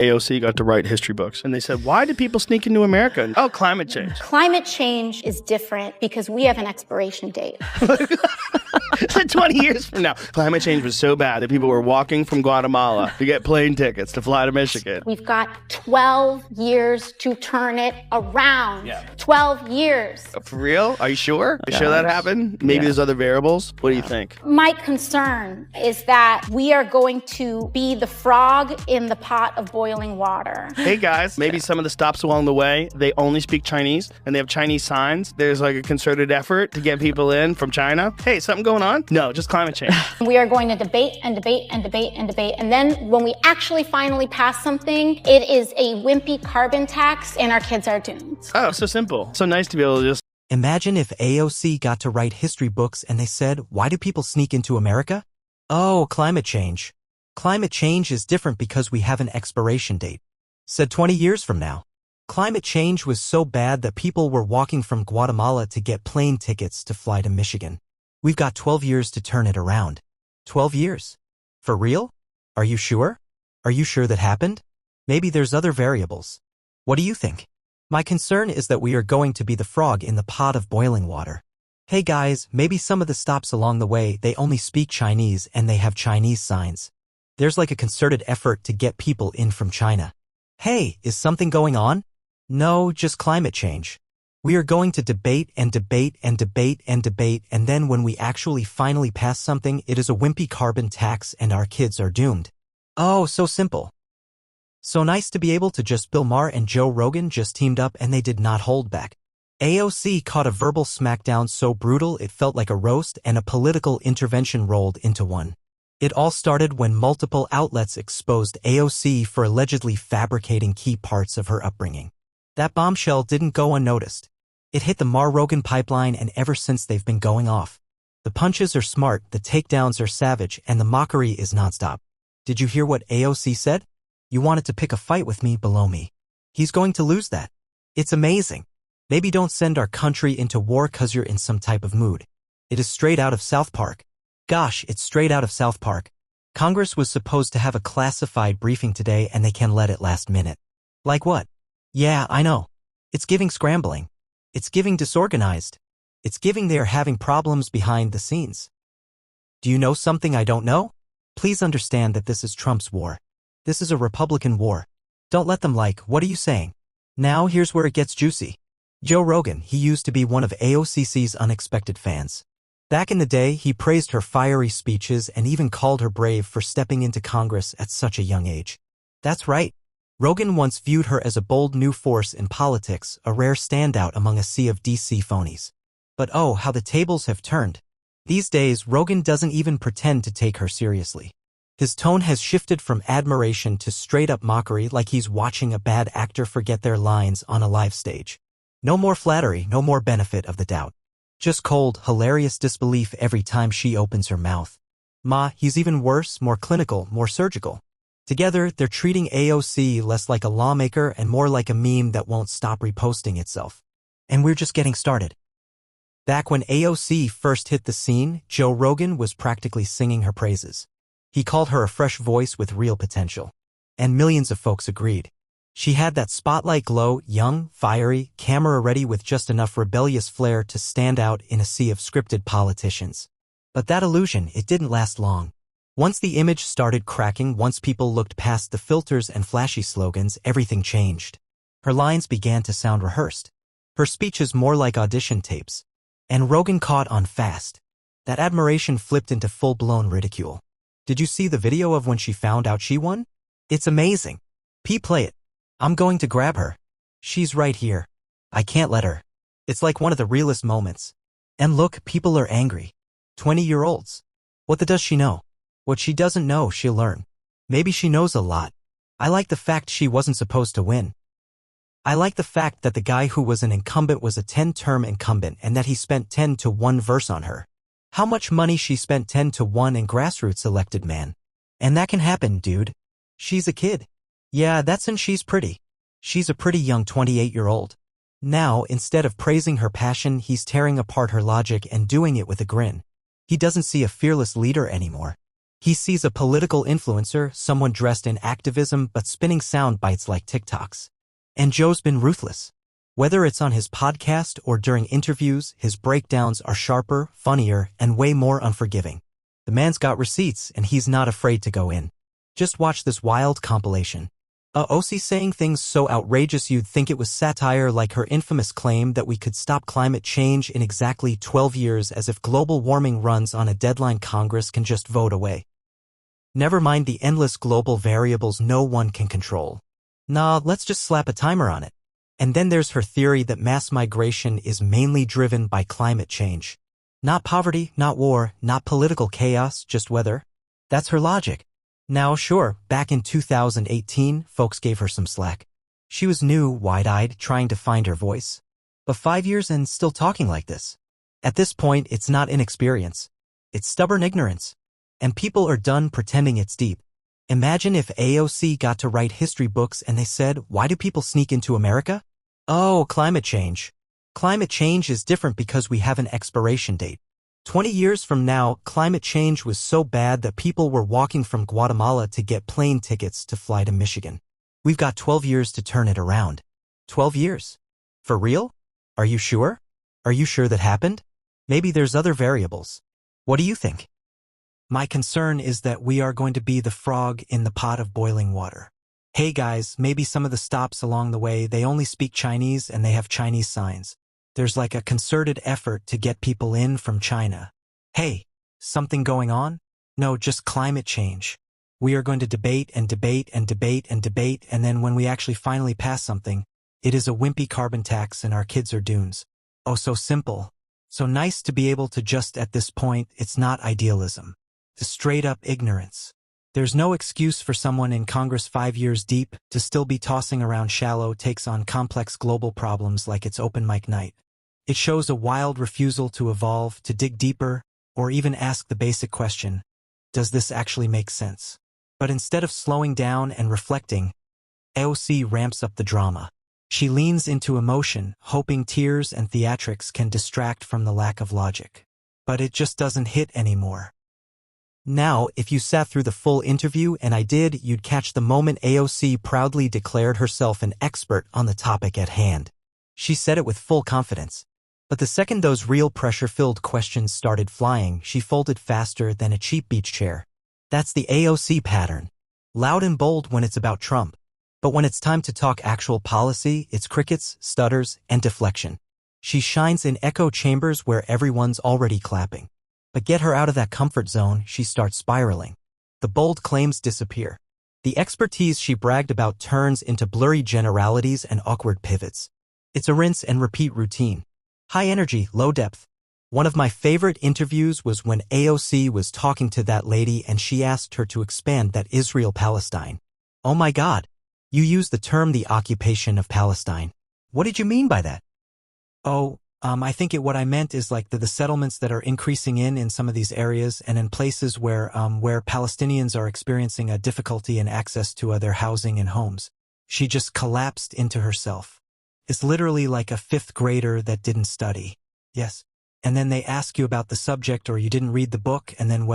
AOC got to write history books, and they said, why did people sneak into America? Oh, climate change. Climate change is different because we have an expiration date. 20 years from now. Climate change was so bad that people were walking from Guatemala to get plane tickets to fly to Michigan. We've got 12 years to turn it around. Yeah. 12 years. For real? Are you sure? Are you sure that happened? Maybe there's other variables? What do you think? My concern is that we are going to be the frog in the pot of boiling water. Hey guys, maybe some of the stops along the way, they only speak Chinese and they have Chinese signs. There's like a concerted effort to get people in from China. Hey, something going on? No, just climate change. We are going to debate and debate and debate and debate. And then when we actually finally pass something, it is a wimpy carbon tax and our kids are doomed. Oh, so simple. So nice to be able to just... Imagine if AOC got to write history books and they said, why do people sneak into America? Oh, climate change. Climate change is different because we have an expiration date. Said 20 years from now. Climate change was so bad that people were walking from Guatemala to get plane tickets to fly to Michigan. We've got 12 years to turn it around. 12 years? For real? Are you sure? Are you sure that happened? Maybe there's other variables. What do you think? My concern is that we are going to be the frog in the pot of boiling water. Hey guys, maybe some of the stops along the way, they only speak Chinese and they have Chinese signs. There's like a concerted effort to get people in from China. Hey, is something going on? No, just climate change. We are going to debate and debate and debate and debate, and then when we actually finally pass something, it is a wimpy carbon tax and our kids are doomed. Oh, so simple. So nice to be able to just Bill Maher and Joe Rogan just teamed up and they did not hold back. AOC caught a verbal smackdown so brutal it felt like a roast and a political intervention rolled into one. It all started when multiple outlets exposed AOC for allegedly fabricating key parts of her upbringing. That bombshell didn't go unnoticed. It hit the Maher-Rogan pipeline, and ever since they've been going off. The punches are smart, the takedowns are savage, and the mockery is nonstop. Did you hear what AOC said? You wanted to pick a fight with me below me. He's going to lose that. It's amazing. Maybe don't send our country into war 'cause you're in some type of mood. It is straight out of South Park. Gosh, it's straight out of South Park. Congress was supposed to have a classified briefing today and they can let it last minute. Like what? Yeah, I know. It's giving scrambling. It's giving disorganized. It's giving they are having problems behind the scenes. Do you know something I don't know? Please understand that this is Trump's war. This is a Republican war. Don't let them what are you saying? Now here's where it gets juicy. Joe Rogan, he used to be one of AOC's unexpected fans. Back in the day, he praised her fiery speeches and even called her brave for stepping into Congress at such a young age. That's right. Rogan once viewed her as a bold new force in politics, a rare standout among a sea of DC phonies. But oh, how the tables have turned. These days, Rogan doesn't even pretend to take her seriously. His tone has shifted from admiration to straight-up mockery, like he's watching a bad actor forget their lines on a live stage. No more flattery, no more benefit of the doubt. Just cold, hilarious disbelief every time she opens her mouth. He's even worse, more clinical, more surgical. Together, they're treating AOC less like a lawmaker and more like a meme that won't stop reposting itself. And we're just getting started. Back when AOC first hit the scene, Joe Rogan was practically singing her praises. He called her a fresh voice with real potential. And millions of folks agreed. She had that spotlight glow, young, fiery, camera-ready with just enough rebellious flair to stand out in a sea of scripted politicians. But that illusion, it didn't last long. Once the image started cracking, once people looked past the filters and flashy slogans, everything changed. Her lines began to sound rehearsed. Her speeches more like audition tapes. And Rogan caught on fast. That admiration flipped into full-blown ridicule. Did you see the video of when she found out she won? It's amazing. Play it. I'm going to grab her. She's right here. I can't let her. It's like one of the realest moments. And look, people are angry. 20-year-olds. What does she know? What she doesn't know, she'll learn. Maybe she knows a lot. I like the fact she wasn't supposed to win. I like the fact that the guy who was an incumbent was a 10-term incumbent and that he spent 10-to-1 verse on her. How much money she spent 10-to-1 in grassroots elected man. And that can happen, dude. She's a kid. Yeah, and she's pretty. She's a pretty young 28-year-old. Now, instead of praising her passion, he's tearing apart her logic and doing it with a grin. He doesn't see a fearless leader anymore. He sees a political influencer, someone dressed in activism but spinning sound bites like TikToks. And Joe's been ruthless. Whether it's on his podcast or during interviews, his breakdowns are sharper, funnier, and way more unforgiving. The man's got receipts, and he's not afraid to go in. Just watch this wild compilation. AOC saying things so outrageous you'd think it was satire, like her infamous claim that we could stop climate change in exactly 12 years, as if global warming runs on a deadline Congress can just vote away. Never mind the endless global variables no one can control. Nah, let's just slap a timer on it. And then there's her theory that mass migration is mainly driven by climate change. Not poverty, not war, not political chaos, just weather. That's her logic. Now, sure, back in 2018, folks gave her some slack. She was new, wide-eyed, trying to find her voice. But 5 years and still talking like this. At this point, it's not inexperience. It's stubborn ignorance. And people are done pretending it's deep. Imagine if AOC got to write history books and they said, why do people sneak into America? Oh, climate change. Climate change is different because we have an expiration date. 20 years from now, climate change was so bad that people were walking from Guatemala to get plane tickets to fly to Michigan. We've got 12 years to turn it around. 12 years? For real? Are you sure? Are you sure that happened? Maybe there's other variables. What do you think? My concern is that we are going to be the frog in the pot of boiling water. Hey guys, maybe some of the stops along the way, they only speak Chinese and they have Chinese signs. There's like a concerted effort to get people in from China. Hey, something going on? No, just climate change. We are going to debate and debate and debate and debate, and then when we actually finally pass something, it is a wimpy carbon tax and our kids are dunes. Oh, so simple. So nice to be able to just at this point, it's not idealism. It's straight up ignorance. There's no excuse for someone in Congress 5 years deep to still be tossing around shallow takes on complex global problems like it's open mic night. It shows a wild refusal to evolve, to dig deeper, or even ask the basic question, does this actually make sense? But instead of slowing down and reflecting, AOC ramps up the drama. She leans into emotion, hoping tears and theatrics can distract from the lack of logic. But it just doesn't hit anymore. Now, if you sat through the full interview, and I did, you'd catch the moment AOC proudly declared herself an expert on the topic at hand. She said it with full confidence. But the second those real pressure-filled questions started flying, she folded faster than a cheap beach chair. That's the AOC pattern. Loud and bold when it's about Trump. But when it's time to talk actual policy, it's crickets, stutters, and deflection. She shines in echo chambers where everyone's already clapping. But get her out of that comfort zone, she starts spiraling. The bold claims disappear. The expertise she bragged about turns into blurry generalities and awkward pivots. It's a rinse and repeat routine. High energy, low depth. One of my favorite interviews was when AOC was talking to that lady and she asked her to expand that Israel-Palestine. Oh my God. You used the term the occupation of Palestine. What did you mean by that? I think what I meant is like the settlements that are increasing in some of these areas and in places where Palestinians are experiencing a difficulty in access to their housing and homes. She just collapsed into herself. It's literally like a fifth grader that didn't study. Yes. And then they ask you about the subject or you didn't read the book and then,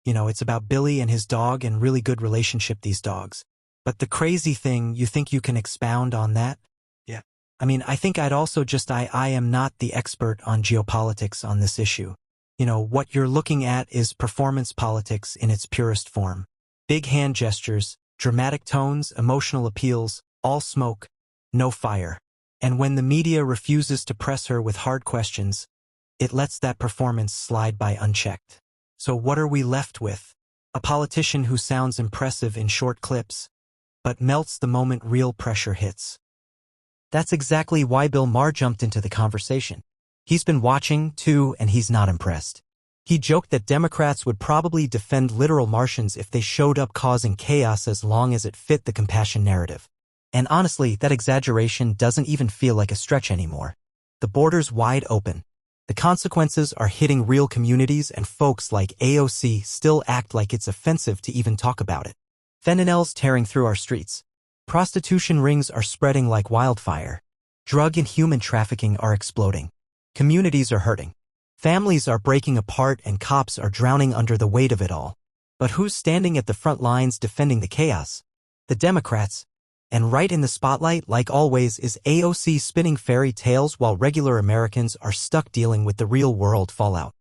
it's about Billy and his dog and really good relationship these dogs. But the crazy thing, you think you can expound on that? Yeah. I think I'd also I am not the expert on geopolitics on this issue. What you're looking at is performance politics in its purest form. Big hand gestures, dramatic tones, emotional appeals, all smoke, no fire. And when the media refuses to press her with hard questions, it lets that performance slide by unchecked. So what are we left with? A politician who sounds impressive in short clips, but melts the moment real pressure hits. That's exactly why Bill Maher jumped into the conversation. He's been watching, too, and he's not impressed. He joked that Democrats would probably defend literal Martians if they showed up causing chaos as long as it fit the compassion narrative. And honestly, that exaggeration doesn't even feel like a stretch anymore. The border's wide open. The consequences are hitting real communities and folks like AOC still act like it's offensive to even talk about it. Fentanyl's tearing through our streets. Prostitution rings are spreading like wildfire. Drug and human trafficking are exploding. Communities are hurting. Families are breaking apart and cops are drowning under the weight of it all. But who's standing at the front lines defending the chaos? The Democrats. And right in the spotlight, like always, is AOC spinning fairy tales while regular Americans are stuck dealing with the real-world fallout.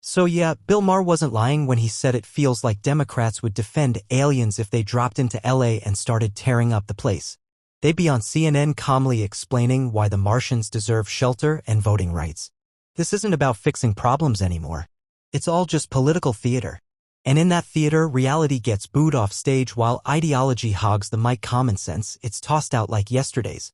So yeah, Bill Maher wasn't lying when he said it feels like Democrats would defend aliens if they dropped into LA and started tearing up the place. They'd be on CNN calmly explaining why the Martians deserve shelter and voting rights. This isn't about fixing problems anymore. It's all just political theater. And in that theater, reality gets booed off stage while ideology hogs the mic. Common sense, it's tossed out like yesterday's.